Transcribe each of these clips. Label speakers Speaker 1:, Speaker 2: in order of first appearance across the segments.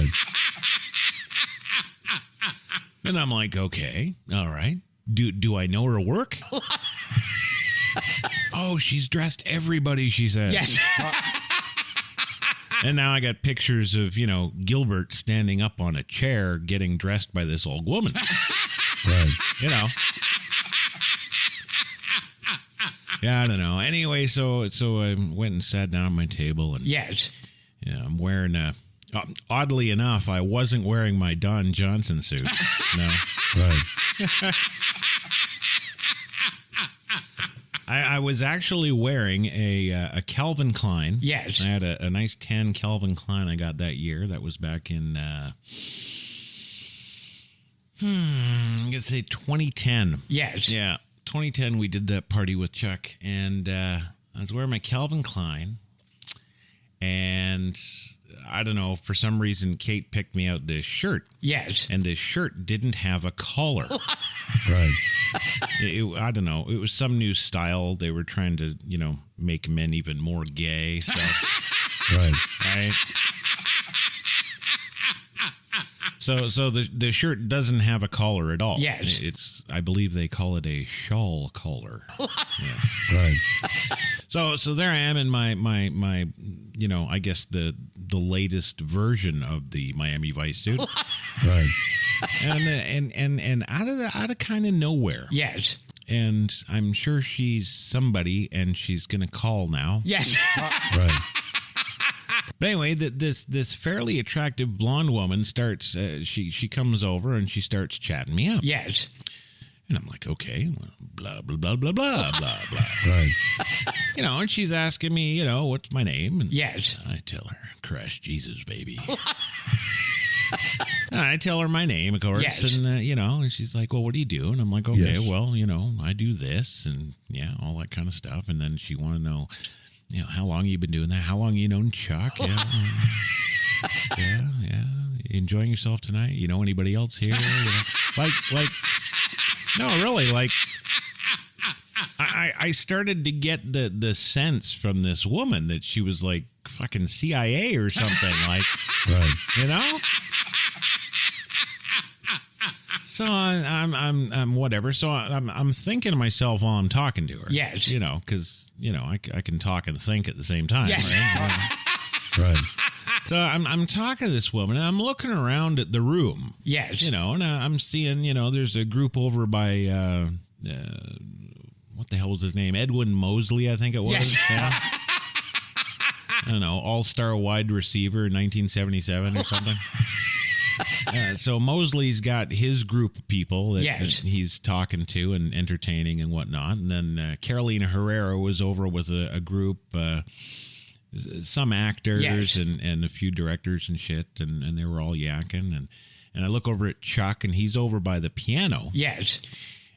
Speaker 1: Right.
Speaker 2: And I'm like, okay, all right. Do I know her work? Oh, she's dressed everybody, she said.
Speaker 3: Yes.
Speaker 2: And now I got pictures of, Gilbert standing up on a chair getting dressed by this old woman.
Speaker 1: Right.
Speaker 2: Yeah, I don't know. Anyway, so I went and sat down at my table and
Speaker 3: Yes.
Speaker 2: I'm wearing oddly enough, I wasn't wearing my Don Johnson suit. No.
Speaker 1: Right.
Speaker 2: I was actually wearing a Calvin Klein.
Speaker 3: Yes.
Speaker 2: I had a nice tan Calvin Klein I got that year. That was back in, I'm going to say 2010.
Speaker 3: Yes.
Speaker 2: Yeah, 2010 we did that party with Chuck. And I was wearing my Calvin Klein. And I don't know, for some reason, Kate picked me out this shirt.
Speaker 3: Yes.
Speaker 2: And this shirt didn't have a collar.
Speaker 1: Right.
Speaker 2: I don't know. It was some new style. They were trying to, make men even more gay. So,
Speaker 1: Right.
Speaker 2: right. So the shirt doesn't have a collar at all.
Speaker 3: Yes.
Speaker 2: I believe they call it a shawl collar. Yes.
Speaker 1: Right.
Speaker 2: So there I am in my I guess the latest version of the Miami Vice suit.
Speaker 1: Right.
Speaker 2: And out of kind of nowhere.
Speaker 3: Yes.
Speaker 2: And I'm sure she's somebody, and she's gonna call now.
Speaker 3: Yes.
Speaker 1: Right.
Speaker 2: But anyway, this fairly attractive blonde woman starts. She comes over and she starts chatting me up.
Speaker 3: Yes.
Speaker 2: And I'm like, okay, well, blah blah blah blah blah blah blah.
Speaker 1: Right.
Speaker 2: And she's asking me, what's my name? And
Speaker 3: Yes.
Speaker 2: I tell her, Christ Jesus, baby. And I tell her my name, of course,
Speaker 3: Yes.
Speaker 2: and and she's like, well, what do you do? And I'm like, okay,
Speaker 1: Yes.
Speaker 2: well, I do this, and all that kind of stuff. And then she want to know, how long you been doing that? How long you known Chuck? Yeah. Yeah. You enjoying yourself tonight? You know anybody else here? Like, no, really, like, I started to get the sense from this woman that she was like fucking CIA or something, like,
Speaker 1: Right.
Speaker 2: So I'm whatever. So I'm thinking to myself while I'm talking to her.
Speaker 3: Yes.
Speaker 2: Because I can talk and think at the same time.
Speaker 3: Yes.
Speaker 2: Right?
Speaker 1: Right.
Speaker 2: So I'm talking to this woman and I'm looking around at the room.
Speaker 3: Yes.
Speaker 2: And I'm seeing there's a group over by what the hell was his name? Edwin Mosley, I think it was.
Speaker 3: Yes.
Speaker 2: Yeah. I don't know, all-star wide receiver in 1977 or something. So Mosley's got his group of people that he's talking to and entertaining and whatnot. And then Carolina Herrera was over with a group, some actors and a few directors and shit. And they were all yakking. And I look over at Chuck, and he's over by the piano.
Speaker 3: Yes.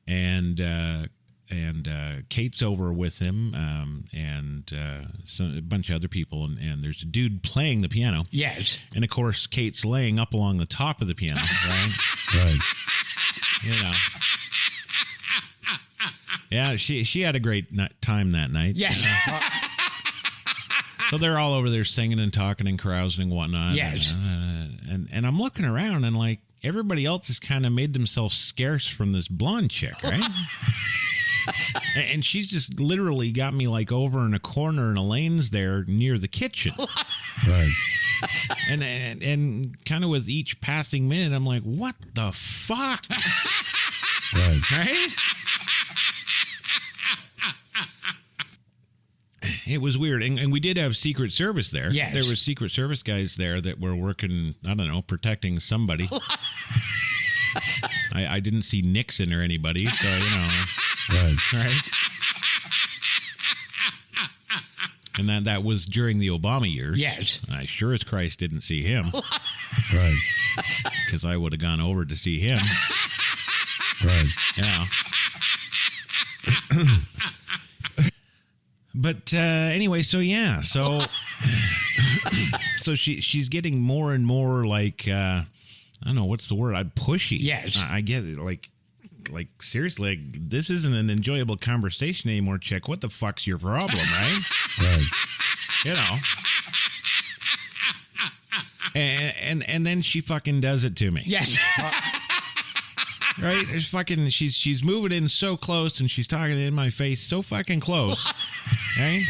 Speaker 2: And Kate's over with him, and a bunch of other people, and there's a dude playing the piano.
Speaker 3: Yes.
Speaker 2: And of course, Kate's laying up along the top of the piano, right?
Speaker 1: Right.
Speaker 2: Yeah, she had a great time that night.
Speaker 3: Yes.
Speaker 2: So they're all over there singing and talking and carousing and whatnot.
Speaker 3: Yes.
Speaker 2: And I'm looking around, and like everybody else has kind of made themselves scarce from this blonde chick, right? And she's just literally got me like over in a corner in Elaine's there near the kitchen.
Speaker 1: Right.
Speaker 2: And kind of with each passing minute, I'm like, what the fuck?
Speaker 1: Right.
Speaker 2: Right? It was weird. And we did have Secret Service there.
Speaker 3: Yes.
Speaker 2: There were Secret Service guys there that were working, I don't know, protecting somebody. I didn't see Nixon or anybody, so,
Speaker 1: Right.
Speaker 2: And that was during the Obama years.
Speaker 3: Yes.
Speaker 2: I sure as Christ didn't see him,
Speaker 1: Right.
Speaker 2: because I would have gone over to see him.
Speaker 1: Right.
Speaker 2: Yeah. But anyway, so yeah, so she's getting more and more like I don't know what's the word. I'm pushy.
Speaker 3: Yes.
Speaker 2: I get it. Like seriously, like, this isn't an enjoyable conversation anymore, chick. What the fuck's your problem, right?
Speaker 1: Right.
Speaker 2: and then she fucking does it to me.
Speaker 3: Yes.
Speaker 2: Right? There's fucking she's moving in so close and she's talking in my face so fucking close. Right?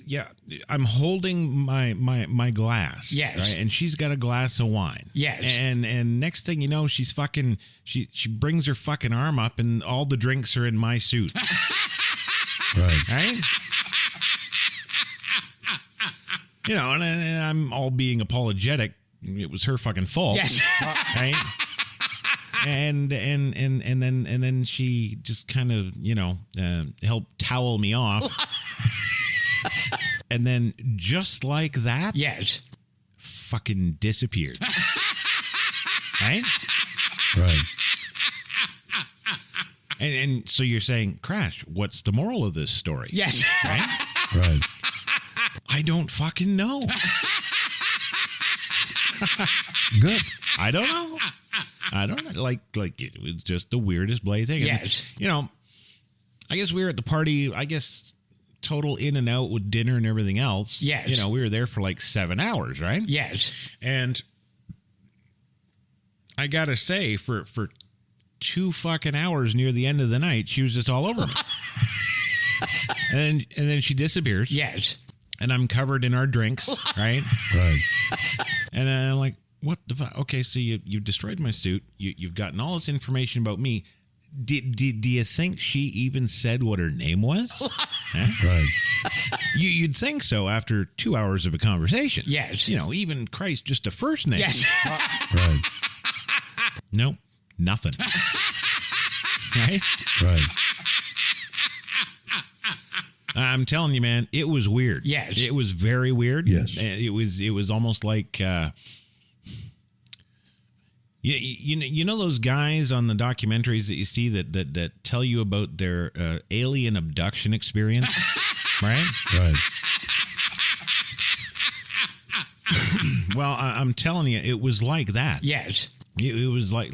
Speaker 2: Yeah, I'm holding my glass.
Speaker 3: Yes.
Speaker 2: Right? And she's got a glass of wine.
Speaker 3: Yes.
Speaker 2: And next thing you know, she's fucking she brings her fucking arm up and all the drinks are in my suit. Right? You know, and I'm all being apologetic. It was her fucking fault.
Speaker 3: Yes.
Speaker 2: Right? And then she just kind of, you know, helped towel me off. And then just like that,
Speaker 3: Yes.
Speaker 2: fucking disappeared. Right? And so you're saying, Crash, what's the moral of this story?
Speaker 3: Yes.
Speaker 2: Right? I don't fucking know.
Speaker 1: Good.
Speaker 2: I don't know. Like it was just the weirdest bloody thing.
Speaker 3: Yes.
Speaker 2: And, you know, I guess we were at the party, I guess total in and out with dinner and everything else.
Speaker 3: Yes.
Speaker 2: You know, we were there for like 7 hours, right?
Speaker 3: Yes.
Speaker 2: And I gotta say, for 2 fucking hours near the end of the night, she was just all over me. and then she disappears.
Speaker 3: Yes.
Speaker 2: And I'm covered in our drinks, right? And I'm like, what the fuck? Okay, so you destroyed my suit. You've gotten all this information about me. Do you think she even said what her name was? Huh? You'd think so after 2 hours of a conversation.
Speaker 3: Yes.
Speaker 2: You know, even Christ, just a first name.
Speaker 3: Yes.
Speaker 2: Nope, nothing. Right? I'm telling you, man, it was weird.
Speaker 3: Yes.
Speaker 2: It was very weird.
Speaker 1: Yes.
Speaker 2: It was almost like you know those guys on the documentaries that you see that tell you about their alien abduction experience, right? Well, I'm telling you, it was like that.
Speaker 3: Yes.
Speaker 2: It was like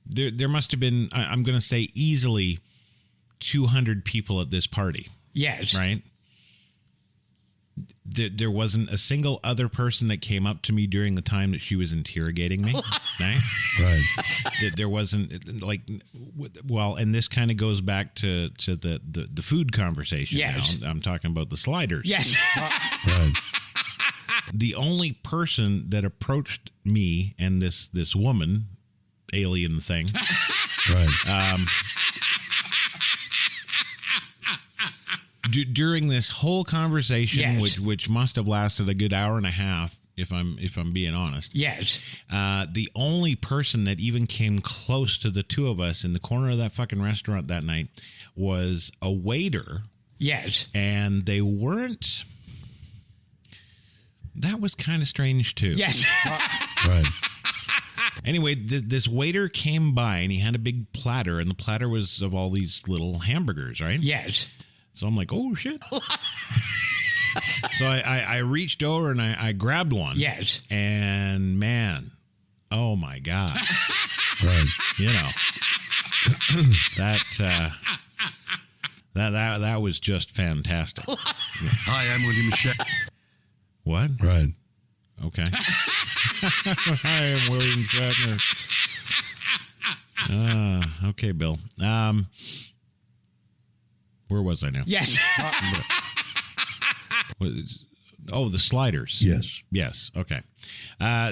Speaker 2: there must have been, I'm going to say, easily 200 people at this party.
Speaker 3: Yes.
Speaker 2: Right? There wasn't a single other person that came up to me during the time that she was interrogating me. Right? There wasn't, like, well, and this kind of goes back to the food conversation.
Speaker 3: Yes.
Speaker 2: Now. I'm talking about the sliders.
Speaker 3: Yes.
Speaker 2: The only person that approached me and this woman, alien thing, during this whole conversation,
Speaker 3: yes.
Speaker 2: which must have lasted a good hour and a half, if I'm being honest.
Speaker 3: Yes.
Speaker 2: The only person that even came close to the two of us in the corner of that fucking restaurant that night was a waiter.
Speaker 3: Yes.
Speaker 2: And they weren't. That was kind of strange too.
Speaker 3: Yes.
Speaker 2: Anyway, this waiter came by and he had a big platter, and the platter was of all these little hamburgers, right?
Speaker 3: Yes.
Speaker 2: So I'm like, oh shit. So I reached over and I grabbed one.
Speaker 3: Yes.
Speaker 2: And man, oh my God. You know, that was just fantastic.
Speaker 4: Hi, I'm William Shatner.
Speaker 2: What?
Speaker 1: Right.
Speaker 2: Okay. I am William Shatner. Okay, Bill. Where was I now?
Speaker 3: Yes.
Speaker 2: Oh, the sliders. Yes. Okay.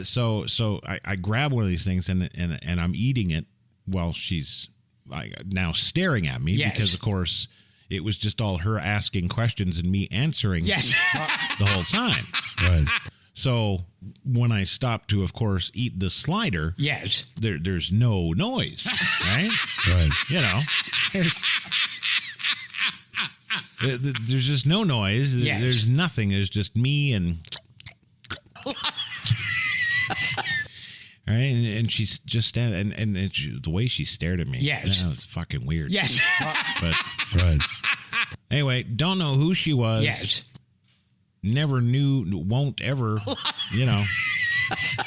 Speaker 2: So I grab one of these things and I'm eating it while she's now staring at me.
Speaker 3: Yes.
Speaker 2: Because of course it was just all her asking questions and me answering.
Speaker 3: Yes.
Speaker 2: The whole time.
Speaker 1: Right.
Speaker 2: So when I stopped to, of course, eat the slider,
Speaker 3: Yes.
Speaker 2: There's no noise, right?
Speaker 1: Right.
Speaker 2: You know, there's just no noise.
Speaker 3: Yes.
Speaker 2: There's nothing. There's just me and. Right, and she's just standing, and the way she stared at me,
Speaker 3: Yes.
Speaker 2: that was fucking weird.
Speaker 3: Yes.
Speaker 2: But
Speaker 1: Right.
Speaker 2: anyway, don't know who she was.
Speaker 3: Yes.
Speaker 2: Never knew, won't ever, you know.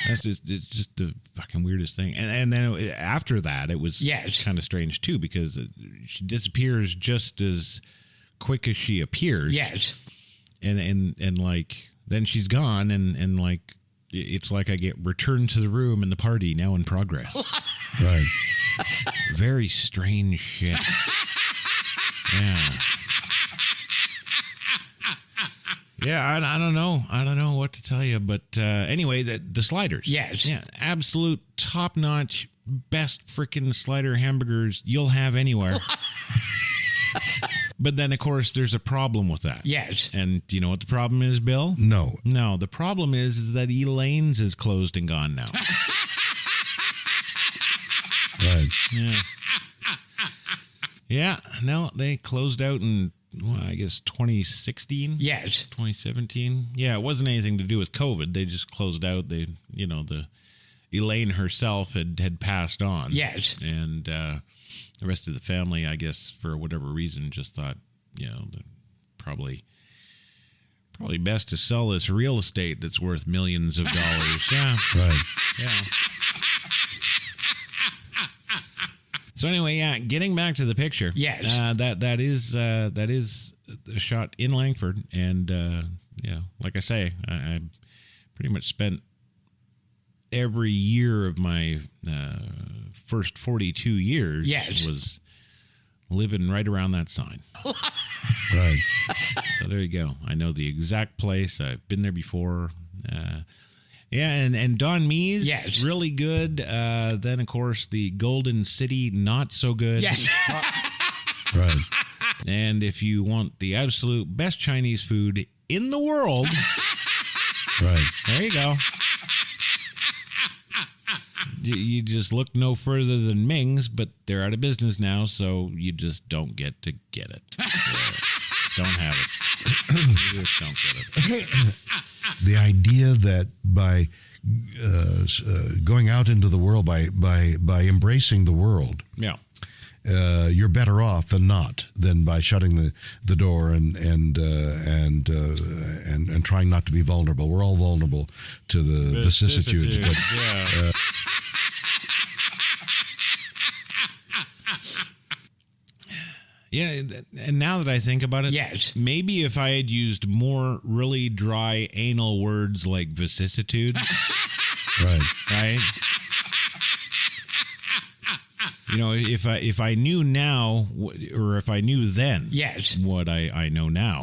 Speaker 2: It's just the fucking weirdest thing. And then after that, it was
Speaker 3: Yes.
Speaker 2: kind of strange too, because she disappears just as quick as she appears.
Speaker 3: Yes.
Speaker 2: And like then she's gone, and like it's like I get returned to the room and the party now in progress.
Speaker 1: Right.
Speaker 2: Very strange shit. Yeah. Yeah, I don't know. I don't know what to tell you. But anyway, the sliders.
Speaker 3: Yes.
Speaker 2: Yeah, absolute top-notch, best freaking slider hamburgers you'll have anywhere. But then, of course, there's a problem with that.
Speaker 3: Yes.
Speaker 2: And do you know what the problem is, Bill?
Speaker 1: No.
Speaker 2: No, the problem is that Elaine's is closed and gone now.
Speaker 1: Right.
Speaker 2: Yeah. Yeah, no, they closed out in, well, I guess 2016?
Speaker 3: Yes.
Speaker 2: 2017? Yeah, it wasn't anything to do with COVID. They just closed out. The Elaine herself had passed on.
Speaker 3: Yes.
Speaker 2: And the rest of the family, I guess, for whatever reason, just thought, probably best to sell this real estate that's worth millions of dollars. Yeah.
Speaker 1: Right.
Speaker 2: Yeah. So anyway, yeah, getting back to the picture.
Speaker 3: Yes.
Speaker 2: That is a shot in Langford, and like I say, I pretty much spent every year of my first 42 years was living right around that sign.
Speaker 1: Right.
Speaker 2: So there you go. I know the exact place. I've been there before. Yeah, and Don Me's, really good. Then, of course, the Golden City, not so good.
Speaker 3: Yes.
Speaker 1: Right.
Speaker 2: And if you want the absolute best Chinese food in the world,
Speaker 1: Right.
Speaker 2: there you go. You just look no further than Ming's, but they're out of business now, so you just don't get to get it. Just don't have it. You just don't get it.
Speaker 1: The idea that by going out into the world, by embracing the world,
Speaker 2: Yeah.
Speaker 1: You're better off than by shutting the door and trying not to be vulnerable. We're all vulnerable to the vicissitudes. But,
Speaker 2: yeah. Yeah, and now that I think about it, maybe if I had used more really dry anal words like vicissitudes, right? If I knew now, or if I knew then, what I know now,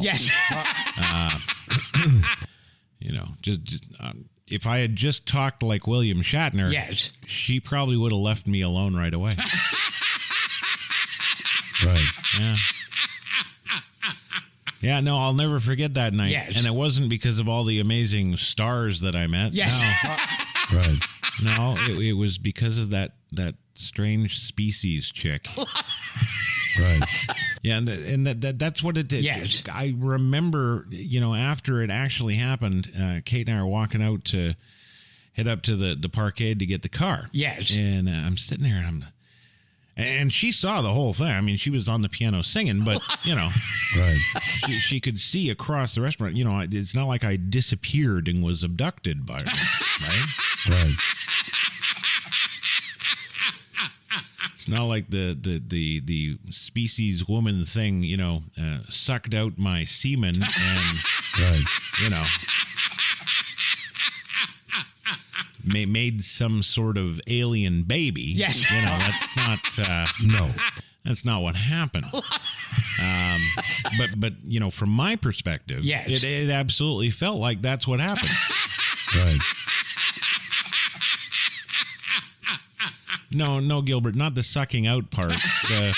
Speaker 2: just if I had just talked like William Shatner, she probably would have left me alone right away.
Speaker 1: Right.
Speaker 2: Yeah. Yeah, no, I'll never forget that night. And it wasn't because of all the amazing stars that I met. No.
Speaker 1: Right.
Speaker 2: No, it was because of that strange species chick.
Speaker 1: Right.
Speaker 2: Yeah, and that's what it did. I remember, after it actually happened, Kate and I are walking out to head up to the parkade to get the car. And I'm sitting there, and she saw the whole thing. I mean, she was on the piano singing, but,
Speaker 1: right.
Speaker 2: she could see across the restaurant. It's not like I disappeared and was abducted by her, right?
Speaker 1: Right.
Speaker 2: It's not like the species woman thing, sucked out my semen and,
Speaker 1: Right.
Speaker 2: Made some sort of alien baby. That's not.
Speaker 1: No.
Speaker 2: That's not what happened. But from my perspective, it absolutely felt like that's what happened.
Speaker 1: Right.
Speaker 2: No, Gilbert, not the sucking out part.
Speaker 1: Right.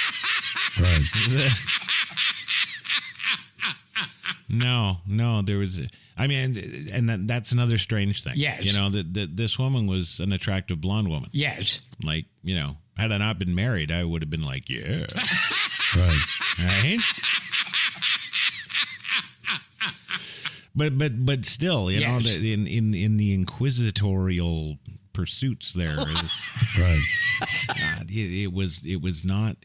Speaker 2: No, there was. I mean, and that's another strange thing. That this woman was an attractive blonde woman. Like, had I not been married, I would have been like, yeah.
Speaker 1: Right.
Speaker 2: But still, in the inquisitorial pursuits there is
Speaker 1: right.
Speaker 2: It was not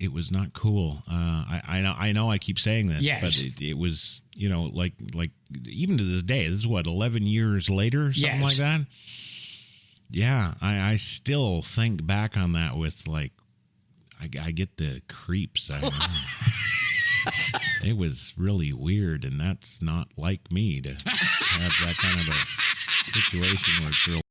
Speaker 2: cool. I know I keep saying this, but it was like even to this day, this is what 11 years later, something like that. Yeah, I still think back on that with like I get the creeps. It was really weird, and that's not like me to have that kind of a situation where it's real